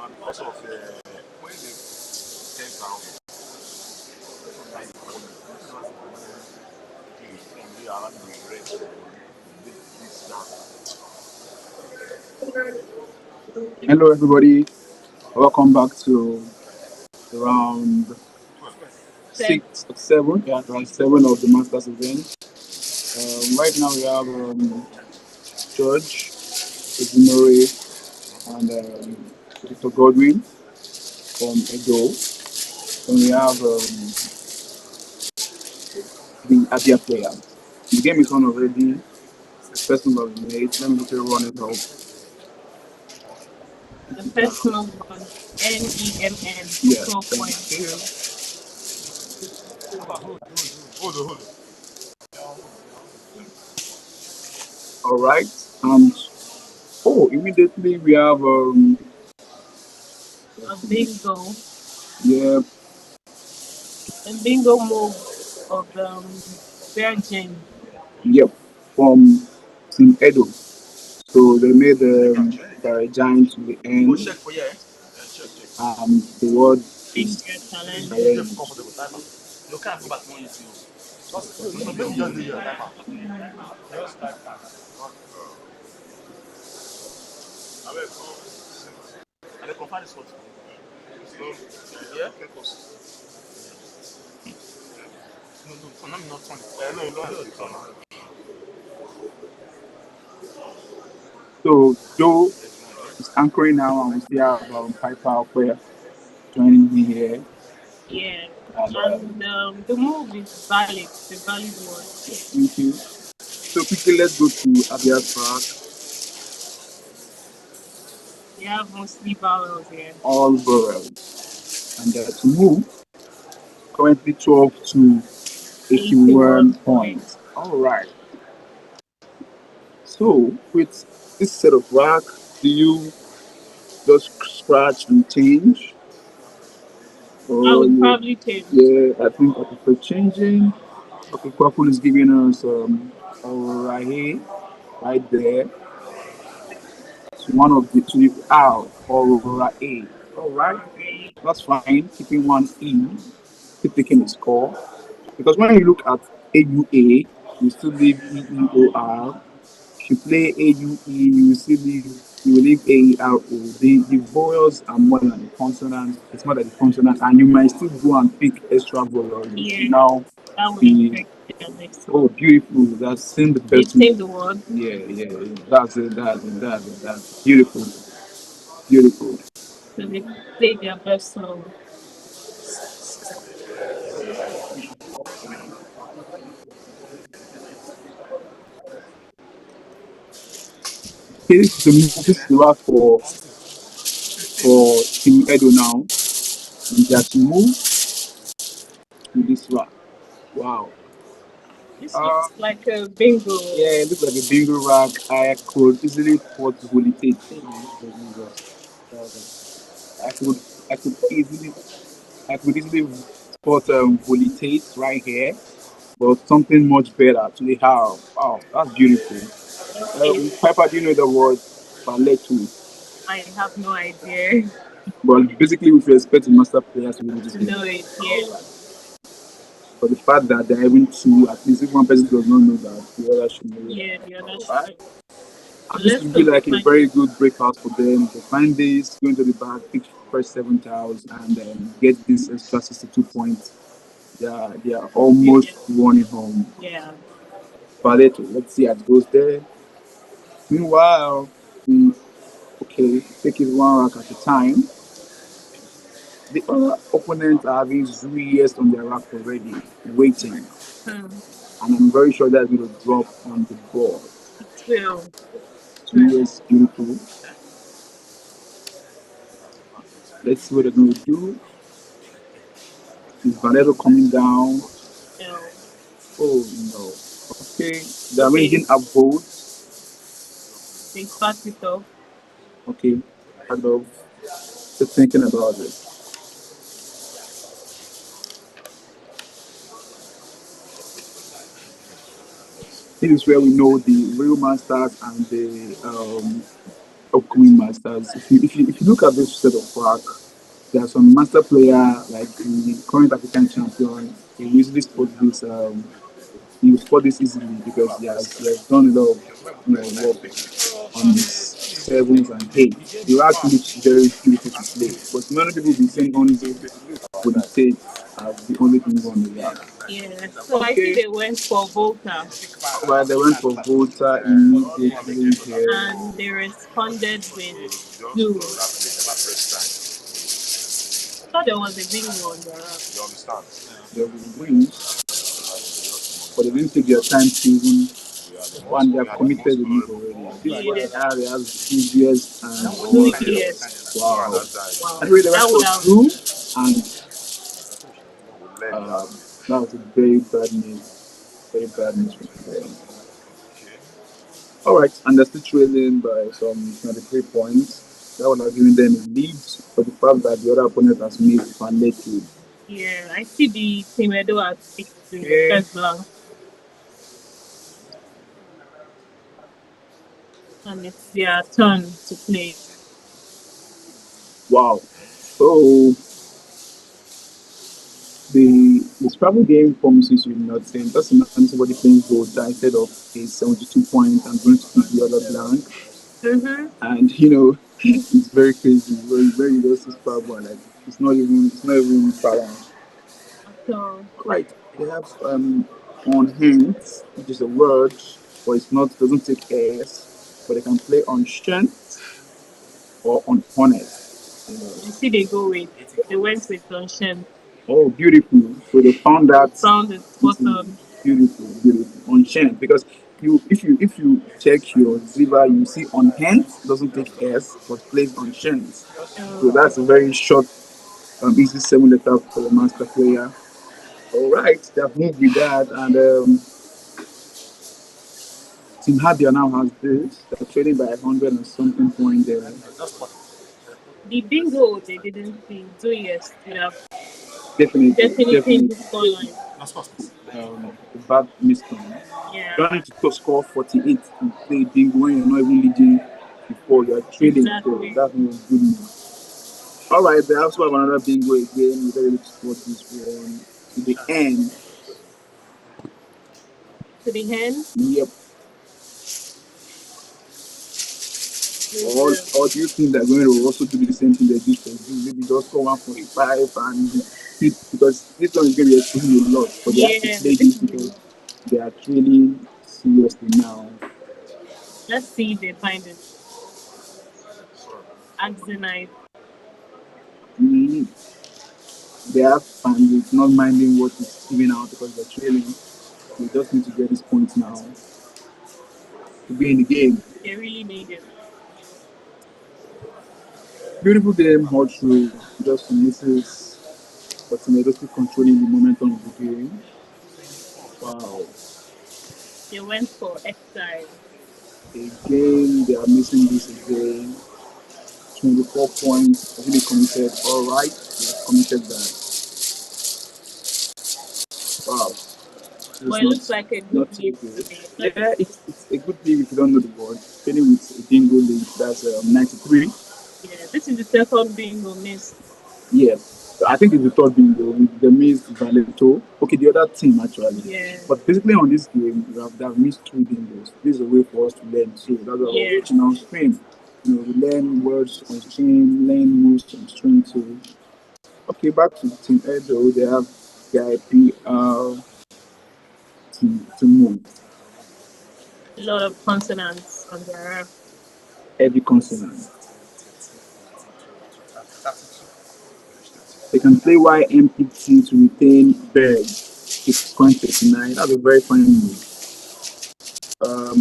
Also, when they take down, Hello, everybody. Welcome back to round 6 or 7. Yeah, round 7 of the Masters event. Right now we have George, Ezinore, and Dr. Godwin from Edo. And we have the Abia players. The game is on already. The first move has been made. Let me quickly run it up. The first move was NEMN Yeah, 12.0. hold on. All right. Immediately we have A bingo. yeah, A bingo move of Virgin. yep, from Team Edo. So they made the giant to the end. Check for yeah. The word Finger is challenge. challenge. Comfortable timer. You can't go back when you see. Maybe just do your timer. Just type that. I will confirm this one. Yeah? No, I'm not turning. No, you don't have to turn. So Joe is anchoring now, and we still have Piper player joining me here. Yeah. And, And the move is valid. It's a valid one. thank you. So quickly, let's go to Abia's track. You have mostly vowels here. All barrels. And to move, currently 12 to 81 points. All right. So with this set of rack, do you just scratch and change? I would probably change. Yeah, I think I prefer changing. Okay, purple is giving us right here, right there. It's one of the two out or right A. All right, that's fine. Keeping one E, keep taking the score. Because when you look at AUA, you still leave EEOR. If you play AUE, you will leave AERO. The vowels are more than the consonants. It's more than the consonant, and you might still go and pick extra vowels. Yeah. Now, that will affect the next one. Oh, beautiful! That's seen the They best. save the word. Yeah. That's it. That's beautiful. Beautiful. So they play their best song. This is the last for Team Edo now. And just move to this one. Wow. This looks like a bingo. Yeah, it looks like a bingo rack. I could easily put volitate. I could easily put volitate right here, but something much better to the how. Wow, that's beautiful. Okay. Piper, do you know the word balletu? I have no idea. But basically, with respect to master players, we just To know it, yeah. But the fact that they're even two, at least if one person does not know that, the other should know. Yeah, the other Right? So This would be like a very good breakout for them. They find this, go into the back, pick first 7 tiles, and get this extra 62 points. They are almost running home. Yeah. But let's see how it goes there. Meanwhile, take it one rack at a time. The other opponents are having Zuyers on their rack already, waiting. And I'm very sure that's going to drop on the board. It will. Zuyers, beautiful. Let's see what they're going to do. Is Valero coming down? No. Oh no. Okay, they're raising up votes. They start it off. Okay, kind of just thinking about it. This is where we know the real masters and the upcoming masters. If you look at this set of track, there are some master player like the current African champion. He usually spot this. He will spot this easily because he has done a lot of work on his sevens and eights. The rack looks very beautiful to play, but many people be saying only for the state as the only thing on the rack. Yeah. So I see they went for Volta Well, they went for Volta immediately here. and they responded with Zoo. I thought there was a bingo on their app. You understand? They will win, but they didn't take their time to even. One, they have committed the move already. This is what they have. They have the easiest and Zoo, yes. wow. Wow. Anyway, they That went would for have two, and that was a very bad news. Very bad news for them. All right, and they're still trailing by some 23 points. That would have given them a lead, but the fact that the other opponent has made Faneki. yeah. I see the Team Edo at 6 to Yeah. first blank. And it's their turn to play. Wow. So the Scrabble game promises you nothing. Just imagine somebody playing Volta instead of a 72 point and going to keep the other blank. Mm-hmm. And it's very crazy. Very just Scrabble. Like it's not even balanced. So Right. They have on hands, which is a word, but doesn't take S, but they can play on strength or on honest. I see they went with Dunshan. Oh, beautiful. So they found that Found it spot on. beautiful. On strength. Because if you check your Ziva, you see on hands doesn't take S but plays on strength. So that's a very short, easy 7 letter for a master player. All right, they have moved with that, and Team Abia now has this. They're trading by 100 and something point there. The bingo they didn't see. So yes, would have Definitely. changed the scoreline. A bad mistake. You don't Yeah. need to score 48 to play bingo when you're not even leading before you're trading. Exactly. So that was good news. All right, they also have another bingo again. We're ready to support this one to the end. To the hand. Yep. Or do you think they're going to also do the same thing they did for you? Maybe just score 145 and hit, because this one is going to be exposing a lot. But they have to play this because they are trailing seriously now. Let's see if they find it. Axonite. They have fun with not minding what is giving out because they're trailing. They just need to get these points now to be in the game. They really need it. Beautiful game, all through. Just misses, but they're still controlling the momentum of the game. Wow. They went for exile. Again, they are missing this again. 24 points. I think they committed. All right, they have committed that. Wow. Well, it looks like a good lead today. Yeah, it's a good lead if you don't know the board. Playing with a bingo lead, that's 93. Yeah, this is the second bingo missed. Yeah, I think it's the third bingo with the missed Valeto. Okay, the other team actually. Yeah. But basically on this game, they have missed 3 bingos. This is a way for us to learn. So that's what we're watching on stream. We learn words on stream, learn moves on stream too. Okay, back to Team Edo. They have the IPR to move. A lot of consonants on their app. Every consonant. They can play YMPT to retain bird. It's point 39. That's a very fine move.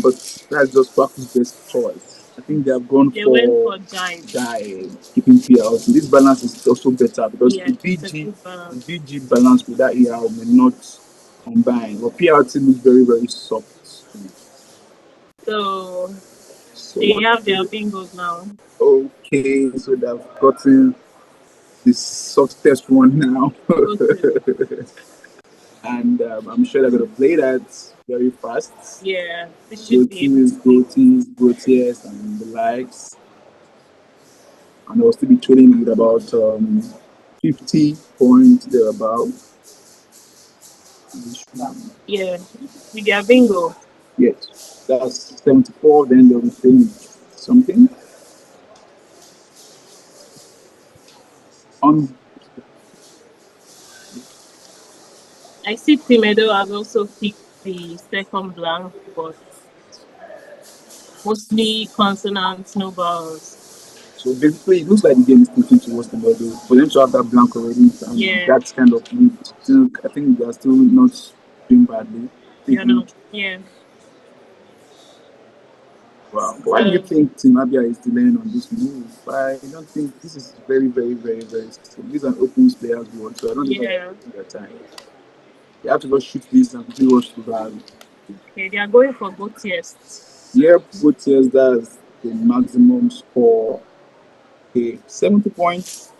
But that's just practice best choice. I think they have gone They for went for Giant. keeping PL. So this balance is also better because Yeah, the BG balance with that ER may not combine. But PLT looks very, very soft. So they have their bingos now. Okay, so they've gotten the softest one now. And I'm sure they're going to play that very fast. Yeah, this should be Goatees, and the likes. and I will still be trailing with about 50 points thereabout. Yeah. With their bingo. Yes, that's 74. Then they'll be playing something. On I see Team Edo has also picked the second blank, but mostly consonants, no vowels. so basically, it looks like the game is tilting towards the middle. For them to have that blank already, and Yeah, that's kind of still. I think they're still not doing badly. Pretty you know, good. yeah. Wow. Why do you So think Team Abia is delaying on this move? I don't think this is very, very, very, very simple. These are open players' world, so I don't think yeah, their time. They have to just shoot this and quickly rush to the bag. okay, they are going for both tests. Yep, good tears, that's the maximum score. Okay, 70 points.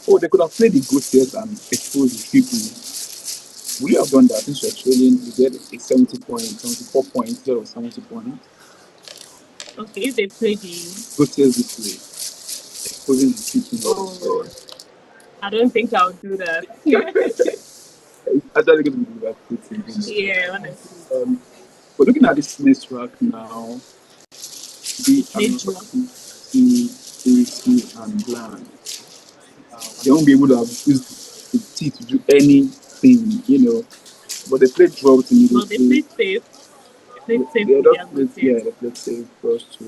Oh, they could have played the good tears and exposed the people. Would you have done that since you're trailing? You get a 70 points, 74 points instead of 70 points. Okay, if they play the Good tears this way, exposing the people of oh, the I don't think I'll do that. It's actually going to be devastating. Yeah, honestly. But looking at this next track now, They B play and draw. C and Bland. They won't be able to have used the T to do anything, But they played drought But they immediately. played safe. They played safe They with just their good played, yeah, tests. they played safe first to.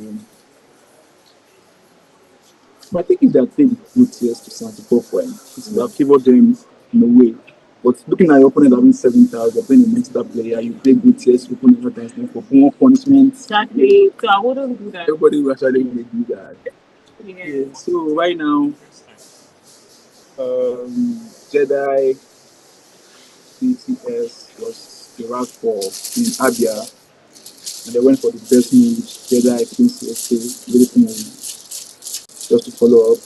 But I think if they had played good tears to 74 points, it would have favored them in a way. But looking at your opponent having 7,000, you're playing a master player, you play good tears, open your times for more punishments. Exactly. So I wouldn't do that. Everybody will actually do that. Yeah. Yeah, so right now, Jedi CCS was the route for Team Abia, and they went for the best moves. Jedi Princess, beautiful move. Just to follow up,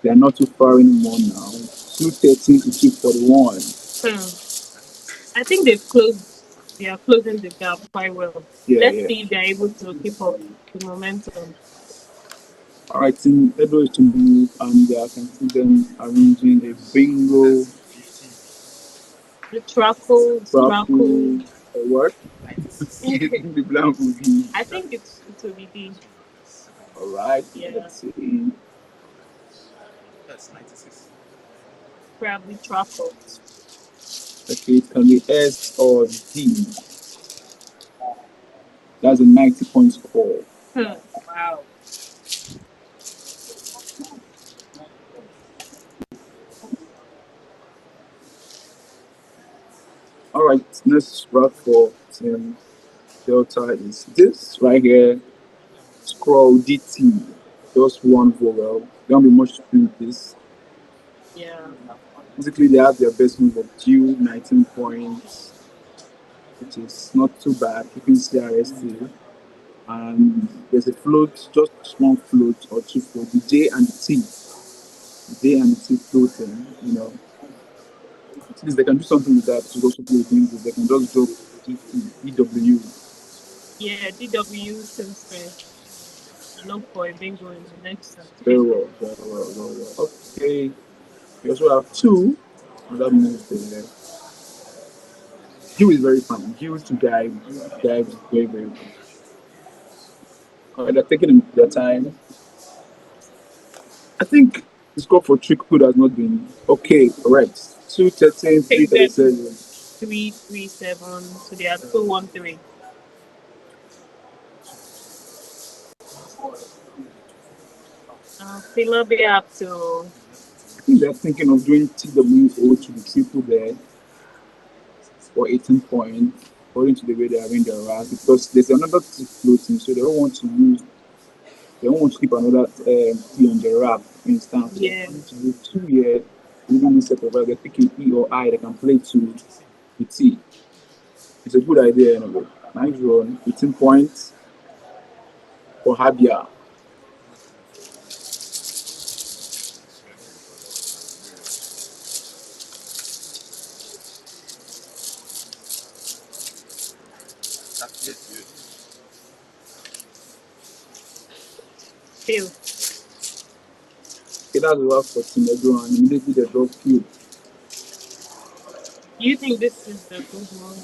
they are not too far anymore now. 213 to 241. Hmm. I think they've closed. They are closing the gap quite well. Yeah, Let's yeah. see if they're able to keep up the momentum. All right, Team Edo is to move, and I can see them arranging a bingo, The Trackle. raffle, what? The blank will be. I think it will be the All right, yeah let's see. That's 96. probably Trackle. Okay, it can be S or D. That's a 90 point score. Wow. All right, next route for Team Delta is this right here. Scroll DT. Just one vowel. There won't be much to do with this. Yeah. Basically, they have their best move of Q, 19 points, which is not too bad, keeping CRST. And there's a float, just one float or two for the J and the T. The J and the T floating. At least they can do something with that to also play bingo. They can just drop EW. Yeah, DW seems fair. I look for a bingo in the next Very season. well, very well, very well. Okay. We also have two other moves there. Hugh is very fun. Hugh to dive. Dive is very, very good. They're taking their time. I think the score for Trickwood has not been okay. Correct. 213, Exactly. 337. 337. So they are 213. They might be up to I think they're thinking of doing TWO to the triple there for 18 points, according to the way they are in their rack, because there's another T floating, so they don't want to use, they don't want to keep another T on the rack, for instance. So they're yeah. trying to do two here, even instead of they're picking E or I, they can play to the T. It's a good idea anyway. Nice run, 18 points for Habia. That's it, dude. Still. Okay, that's the work for Team Edo, and immediately they drop Q. Do you think this is the good one?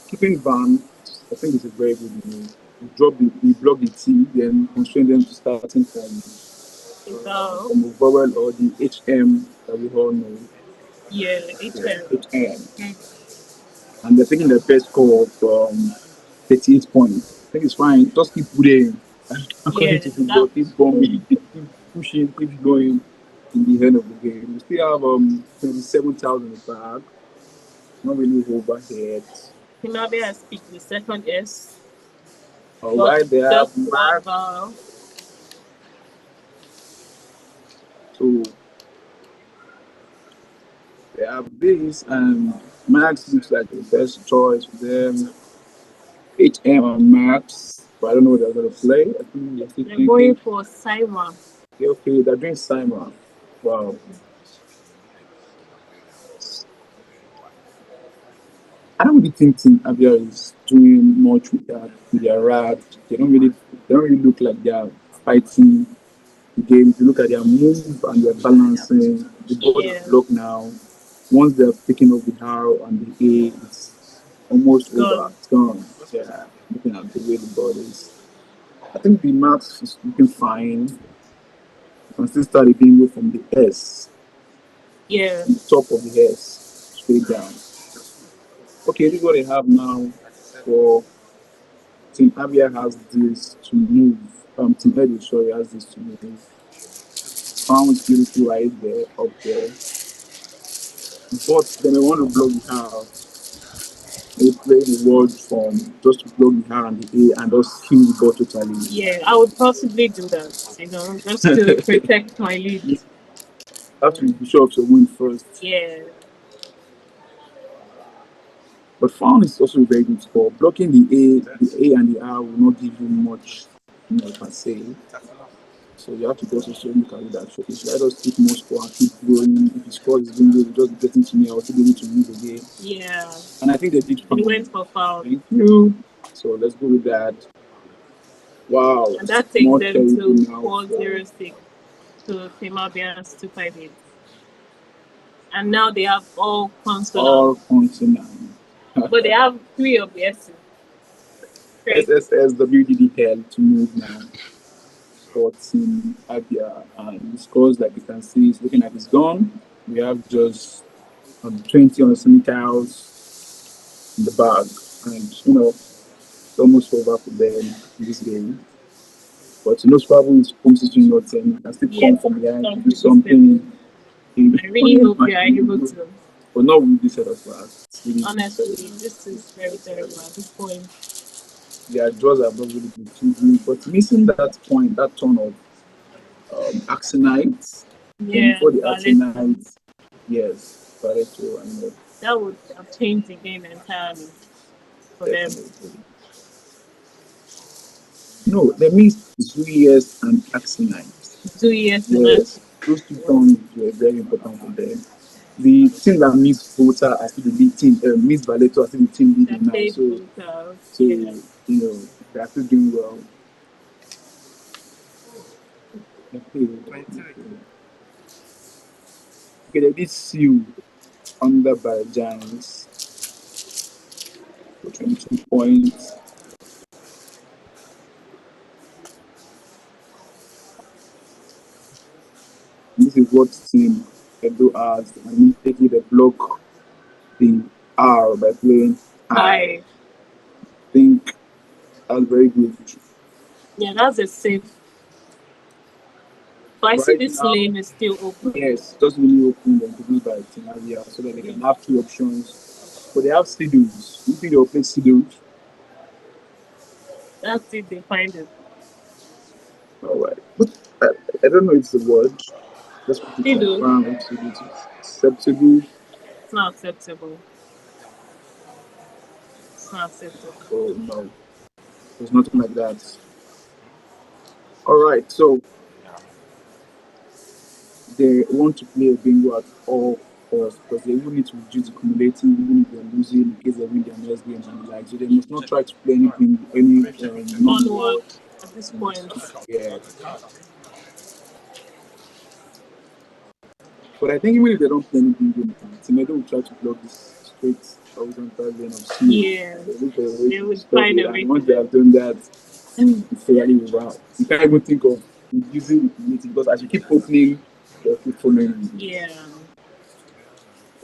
Keeping Van, I think it's a very good move. You block the T, then constrain them to starting So, from the vowel or the HM that we all know. yeah, Yeah, HM. HM. And they're taking the first score of 38 points. I think it's fine. Just keep putting. Yeah, According to football, keep bombing, keep pushing, keep going in the end of the game. We still have 27,000 in the bag. Not really overhead. Team Abia has picked the second S. All But right, they have just one Max. vowel. So they have this, and Max looks like the best choice for them. HM and Max, but I don't know what they're going to play. I think they're still They're going thinking. for Simon. Okay, they're doing Simon. Wow. I don't really think Team Abia is doing much with that with their rap. They don't really look like they are fighting the game. If you look at their move and their balancing, the board is Yeah, blocked now. Once they're picking up the R and the A, it's almost over. gone. It's gone. Yeah, looking at the way the board is. I think the max is looking fine. You can still start again from the S, Yeah, from the top of the S, straight down. Okay, this is what they have now for Team Abia has this to move. Team Edo, sorry, has this to move. Found beautiful right there, up there. But then they want to block the house. They play the word from just to block the R and the A and just kill the ball totally. yeah. I would possibly do that, just to protect my lead. You have to be sure of your win first. Yeah, But Found is also a very good score. Blocking the A and the R will not give you much, per se. So you have to also look at that. So if let us keep more score and keep growing. If the score is going good, just getting to me, I will still be able to win the game. yeah. And I think they did He fine. went for foul. Thank you. So let's go with that. Wow. And that takes More them terrible to now. 406 to Team Abia's 258. And now they have all All consonants. consonant. But they have 3 of the S's. Great. SSSWDD hell to move now for Team Abia. And the scores, like you can see, it's looking like it's gone. We have just 20 on the semi-cows in the bag. And, it's almost over for them in this game. But Scrabble is constituting nothing. I can still come from behind to do something. I really hope you are able to. But not with this set of class. Honestly, this is very terrible at this point. Their draws have not really been too good. But missing that point, that turn of Axonite, Yeah, before the Axonite, yes, Pareto, and that would have changed the game entirely for them. No, that means Zuyes and Axonite. Zuyes Yes, those two turns were very important for them. The team that missed Vota as the lead team, missed Valeto as the team leading now. So they are still doing well. Okay, they did Sue under by Giants for 22 points. This is what Team Edo has, and immediately they block the R by playing I. Think that's very good. Yeah, that's a safe. But I see this lane is still open. Yes, just really open them to be by Team Abia so that they can have 2 options. But they have Siddles. You think they'll play Siddles? That's it, they find it. Alright. But I don't know if it's the word. Just put it confirm if Siddles is acceptable. It's not acceptable. It's not acceptable. Oh no. There's nothing like that. Alright, so they want to play a bingo at all costs because they will need to reduce the cumulative even if they're losing in case they win their next game and the like. So they must not try to play anything, onward at this point. Yeah. But I think even if they don't play anything good, Team Edo will try to block this straight horizontal lane of C. Yeah. They look for a way They to would stop find it. a way And to once they have done that, it's fairly wow. You can't even think of using the community because as you keep opening, they'll keep following you. Yeah.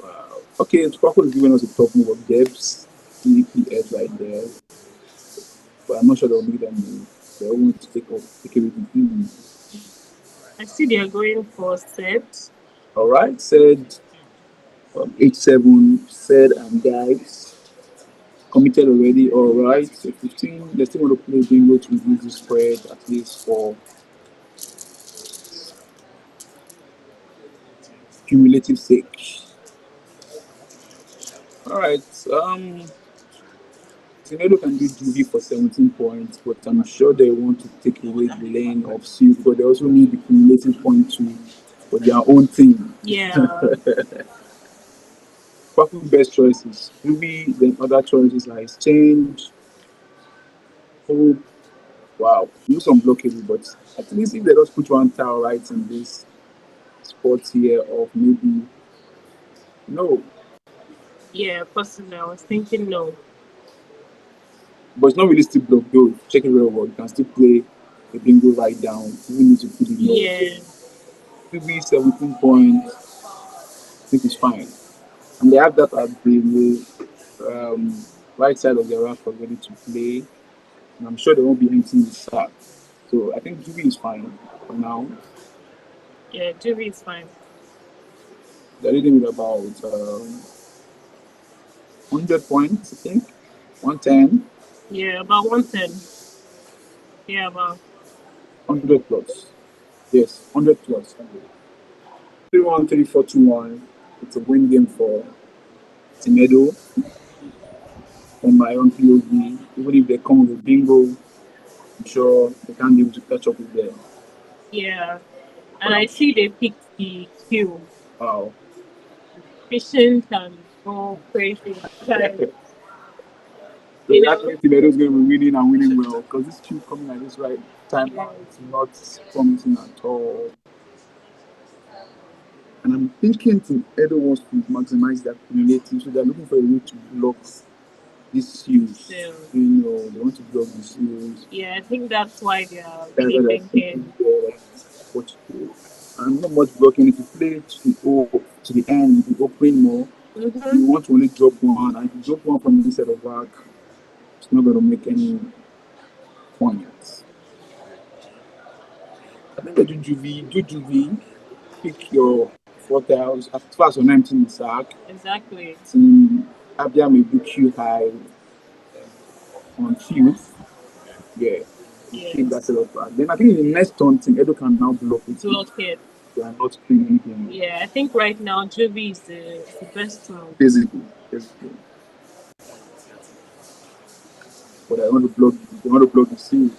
Wow. Okay, Sparkle is giving us a top move of depths, EPS right there. But I'm not sure they'll make them move. They want to take everything. I see they're going for set. All right, said H7, said and guys. Committed already. All right, so 15. They still want to play bingo to reduce the spread at least for cumulative sake. All right. Ezinore can do Juvie for 17 points, but I'm sure they want to take away the lane of Silk, but they also need the cumulative point to for their own team. Yeah. Probably best choices. Juvie, then other choices like Exchange, Hope. Wow, do some blockade, but at least if they just put one tile right in this spot here of maybe no, Yeah, possibly. I was thinking no. but it's not really still block though. Check it real well. You can still play the bingo right down. You need to put it low. Yeah. Maybe 17 points. I think it's fine. And they have that at the right side of the rack ready to play. And I'm sure they won't be emptying the sack. So I think Juby is fine for now. Yeah, Jury is fine. They're leading with about 100 points, I think. 110. Yeah, about 110. Yeah, about 100 plus. Yes, 100 plus. 3-1, 3-4, 2-1. It's a win game for Team Edo on my own POV. Even if they come with a bingo, I'm sure they can't be able to catch up with them. yeah. And I see they picked the Q. Wow. Patient and go crazy. Like, So you that know, means Team Edo is going to be winning and winning well because this queue coming at this right time now is not promising at all. And I'm thinking Team Edo wants to maximize their cumulative, so they're looking for a way to block these seals. yeah. You know, they want to block the seals. Yeah, I think that's why they are That's really what I thinking. think what to do. And not much blocking. If you play to the end, you open more. Mm-hmm. You want to only drop one, and if you drop one from this side of back, it's not going to make any point. I think that do pick your 4 tiles as far as you're not emptying the sack. Exactly. Team Abia may book you high on fifth. Yeah, keep that Yes. set up back. Then I think in the next turn, Team Edo can now block it if Block it. they are not playing anything. Yeah, I think right now Juby is the best one. Basically. But I want to block. They want to block the seal.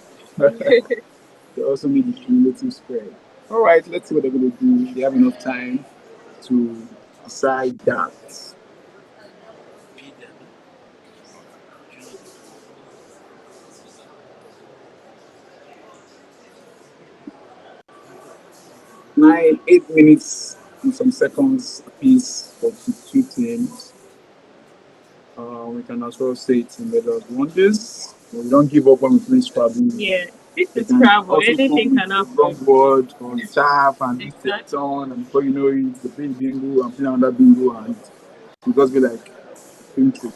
They also need the cumulative spread. All right, let's see what they're going to do. They have enough time to decide that. 8 minutes and some seconds apiece for the two teams. We can as well say it's in the wonders. We don't give up when we play Scrabble. Yeah, this They is can Scrabble. also Anything come can with wrong happen. word on tap and this Exactly. on, and before you know it, they play bingo and play another bingo, and you just be like, thank you.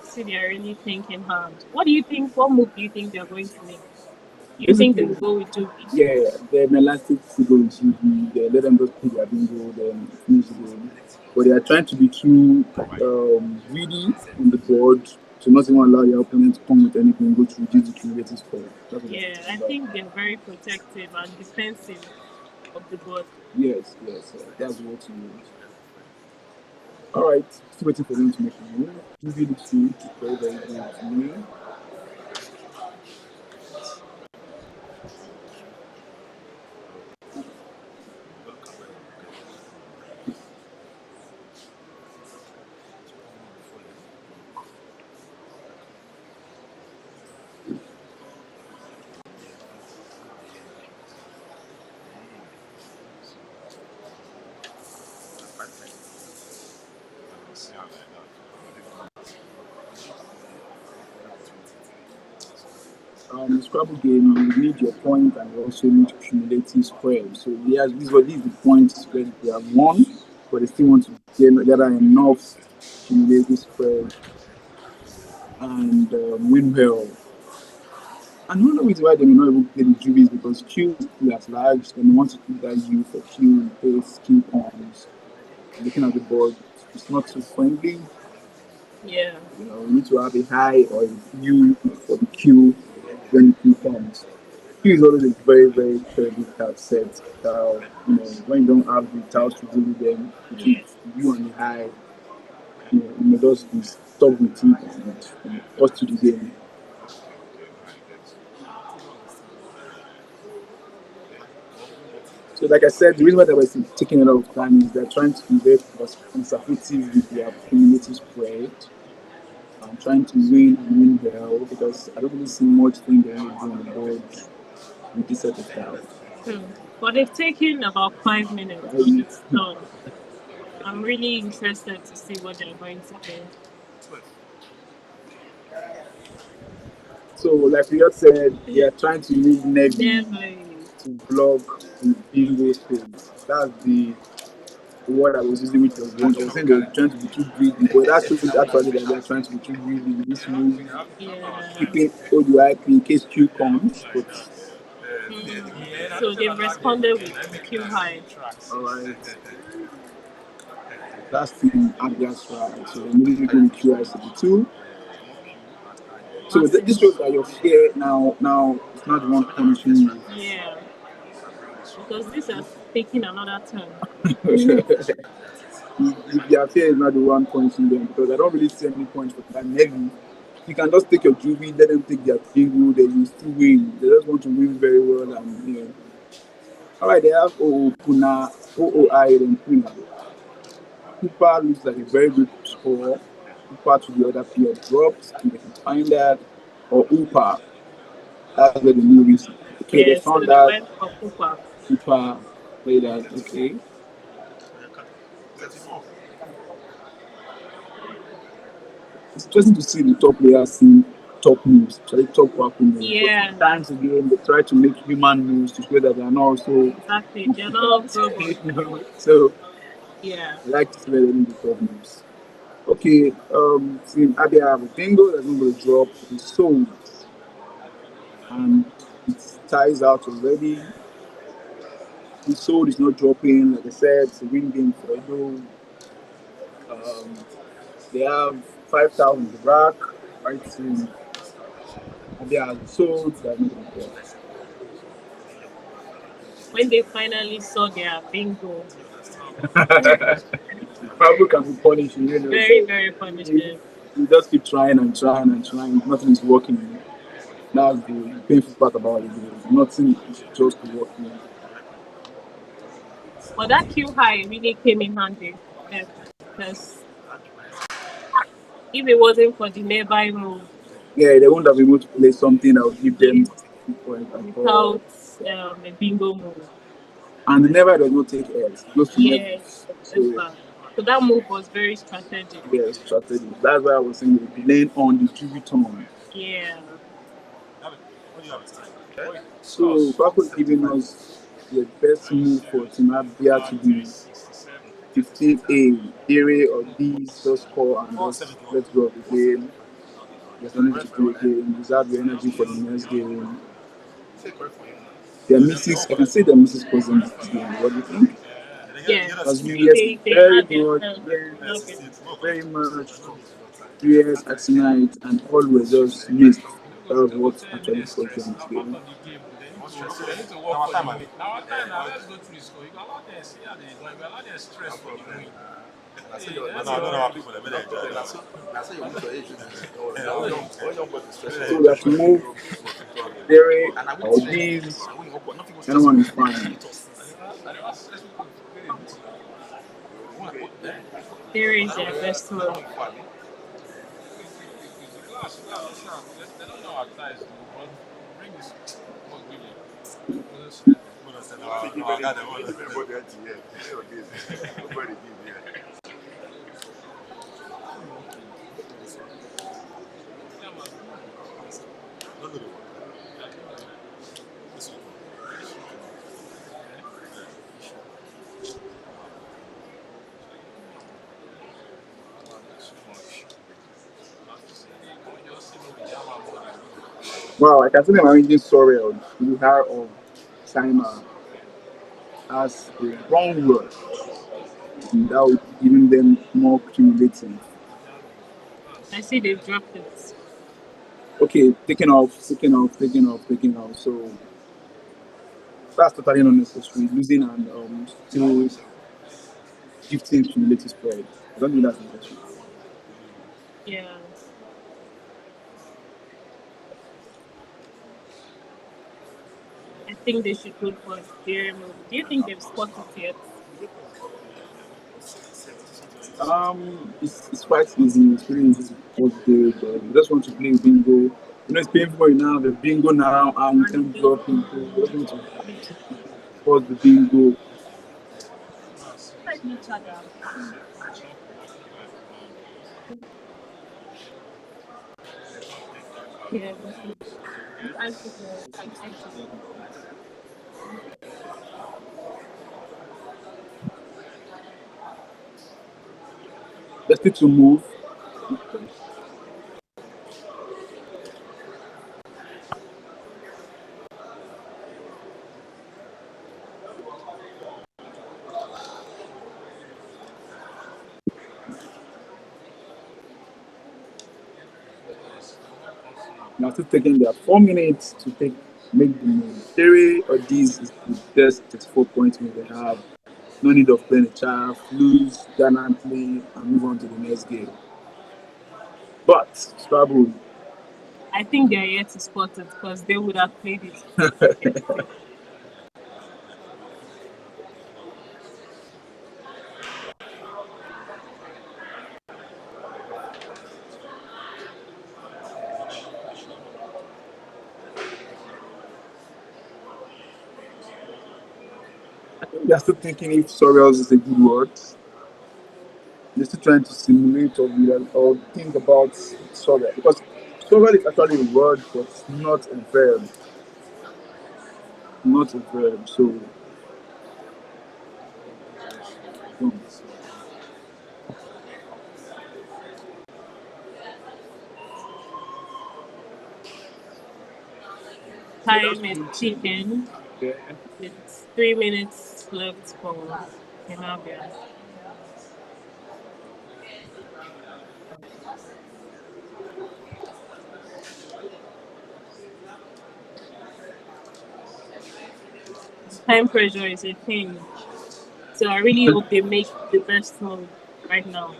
See, they're really thinking hard. What do you think? What move do you think they're going to make? You think they will go with Juby? Yeah, the elastic to go with you. They let them just play their bingo, then finish the game. But they are trying to be too greedy on the board to not even allow your opponent to come with anything, go to reduce the cumulative score. That's what Yeah, I think they're very protective and defensive of the board. Yes, that's what you want. All right, still waiting for them to make a move. Juby looks good, very, very good to me. The Scrabble game, you need your point and you also need cumulative spread. So these are the points where they have won, but they still want to gather enough cumulative spread and win well. And one reason why they may not even play the Juve is because Q is still at large, and they want to keep that U for Q in case Q comes. Looking at the board, it's not too friendly. Yeah. You know, we need to have a high or a U for the Q when the Q comes. Q is always a very, very terrible card set. You know, when you don't have the tiles to deal with them, you keep U on the high, you may just be stuck with it and cost to the game. So, like I said, the reason why they were taking a lot of time is they're trying to be very conservative with their cumulative spread. I'm trying to win well because I don't really see much thing they want to do on the board with this set of tiles. But they've taken about 5 minutes on this turn. I'm really interested to see what they're going to do. So, like we just said, they are trying to use Nevi to block the bingo space. That's the word I was using, which was wrong. I was saying they're trying to be too greedy, but that shows actually that they're trying to be too greedy in this move. Keeping OUIP in case Q comes, but so they've responded with Q high. Alright. That's Team Abia's right. So they're immediately going to Q high 2. So this shows that your fear now it's not the one punishing you. Yeah. Because this is taking another turn. If their fear is not the one punishing them, because I don't really see any points for that. Maybe you can just take your juvie, let them take their bingo, then you still win. They just want to win very well, and you know. Alright, they have OOI and Puna. Cooper looks like a very good score. Cooper to the other player drops, and they can find that, or Upa. That's where the new is. Okay, they found that. Cooper play that. Okay. It's interesting to see the top players see top moves, so top powerful moves. Yeah. Times again, they try to make human moves to show that they are not also. Exactly, they're not robots. So, yeah. I like to see them the top moves. Okay, Team Abia have a bingo that's going to drop the souls. And it ties out already. The soul is not dropping, like I said, it's a win game for Edo. They have 5,000 in the rack, right? Team Abia has the soul, they're not going to drop. When they finally saw their bingo. Pablo can be punishing, you know. Very, very punishing. You just keep trying and trying and trying. Nothing is working. That's the painful part about it. Nothing is just working. Well, that Q high really came in handy. Because if it wasn't for the nearby move. Yeah, they won't have been able to play something that would give them points without a bingo move. And the never does not take L's. Yes, so that move was very strategic. Yeah, strategic. That's why I was saying playing on the QB turn. Yeah. So Paco is giving us the best move for Team Abia to be 15A, area or B's, just score and let's go of the game. There's nothing to do again. Reserve your energy for the next game. There are misses. I can say there are misses present in this game. What do you think? Yes, because very much US at night and always just missed. That was what actually caused them this game. So that move Derek or these, anyone is fine. There is their best move. Wow, I can see them arranging Sorrel, Luhar, or Saima as the wrong word without giving them more cumulative. I see they've dropped it. Okay, taking off, taking off, taking off, taking off. So that's totally unnecessary. Losing and still gifting cumulative spread. I don't think that's necessary. Yeah. I think they should go for Remo. Do you think they've spotted it yet? It's quite easy. It's really easy to do. But we just want to play bingo. You know, it's painful now. The bingo now, and you can drop into. We just want to pause the bingo. Yeah. Let's need to move. Now still taking their 4 minutes to make the move. Theory or this is the best 34 points they have. No need of playing a chaff, lose gallantly, and move on to the next game. But Scrabble, I think they're yet to spot it because they would have played it. I think they're still thinking if Sorrels is a good word. They're still trying to simulate or think about Sorrel because Sorrel is actually a word, but not a verb. Not a verb. So, Time is ticking. yeah. It's 3 minutes left for Team Abia. Time pressure is a thing. So I really hope they make the best move right now.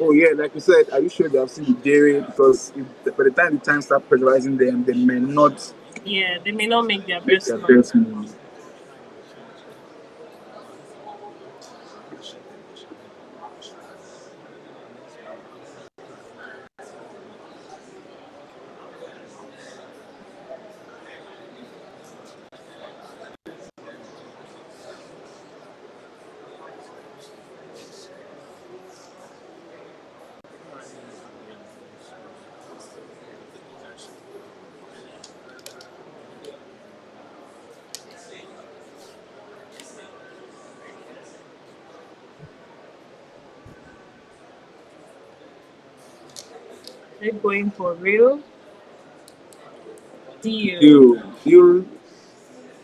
Oh yeah, like you said, are you sure they have seen the dairy? Because by the time the time start pressurizing them, they may not Yeah, they may not make their make best their move. best move. They're going for real deal. Deal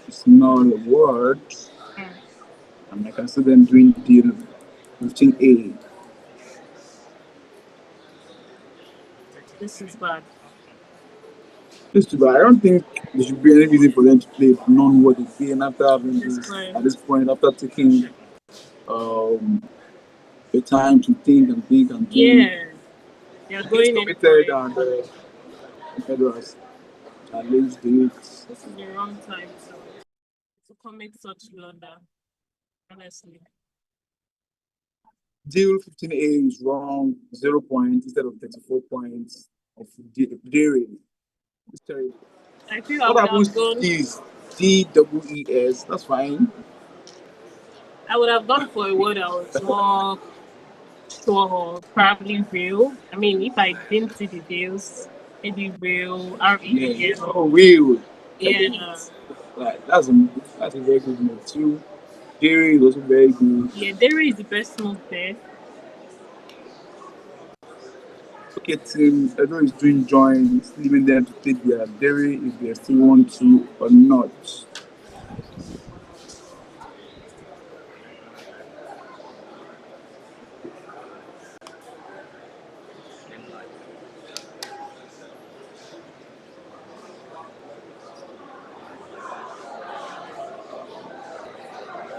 is not a word, Mm, and I can see them doing deal 15A. this is bad. But I don't think there should be any reason for them to play non-word again after having This this point. at this point, after taking um the time to think and think and think. Yeah, they're It's going in for committed it. and Edo has challenged it. This is the wrong time to commit such blunder, honestly. Deal 15A is wrong, 0 points instead of 34 points of dairy. It's terrible. I feel I What would happens have to gone this? DWES, that's fine. I would have gone for a word that was more sure or probably real. I mean, if I didn't see the deals, maybe real, Yeah, REAL. oh, real. I Yeah, think that's a very good move too. Dairy is also very good. yeah, there is the best move there. Okay, Team Edo is doing joints, leaving them to take their dairy if they still want to or not.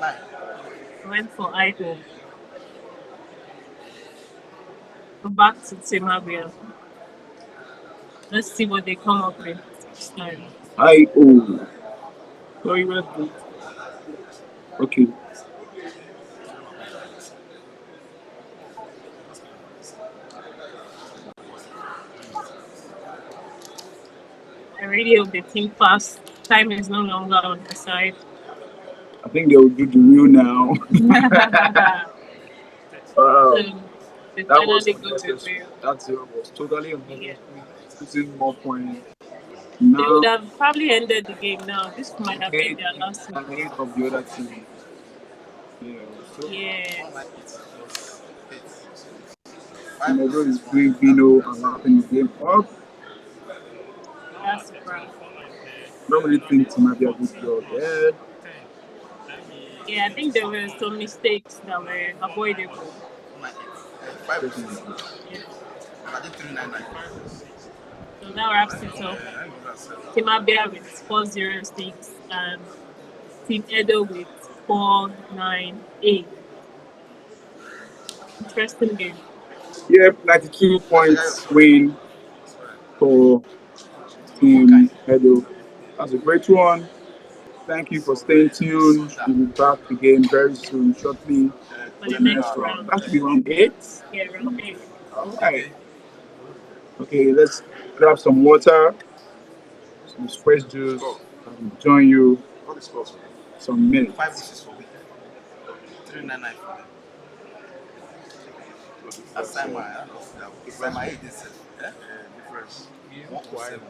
Nine. I went for Idol. Go back to Team Abia. Let's see what they come up with this time. I-O. Sorry, where's the... Okay. I really hope they think fast. Time is no longer on their side. I think they will do the wheel now. So Wow. they That was finally go with unnecessary. real. That zero was totally Yeah. unnecessary. Losing more points. They would Now, have probably ended the game now. This might have been hate their last one. ahead of the other team. Yeah. So, Yeah, 198 plus 8. Team 5 Edo is versus doing 1. Vino and wrapping the game up. that's right. Don't really think Team Abia did well there. Yeah, I think there were some mistakes that were avoidable. 198. 5 versus. Definitely. Yeah. I did 399. So that wraps it up. I know that's Team Abia with 406 and Team Edo with 498. Interesting game. Yep, 92 points win for What Team kind? Edo. That's a great one. Thank you for staying tuned. We'll be back again very soon, shortly, For for the the next next round. round. That should be round 8. Yeah, round 8. All right. Okay, let's grab some water, some fresh juice, and join you some 5 minutes. versus for week. 399 for them. That's time I don't know. Time I 8 this. Yeah? Difference. 107.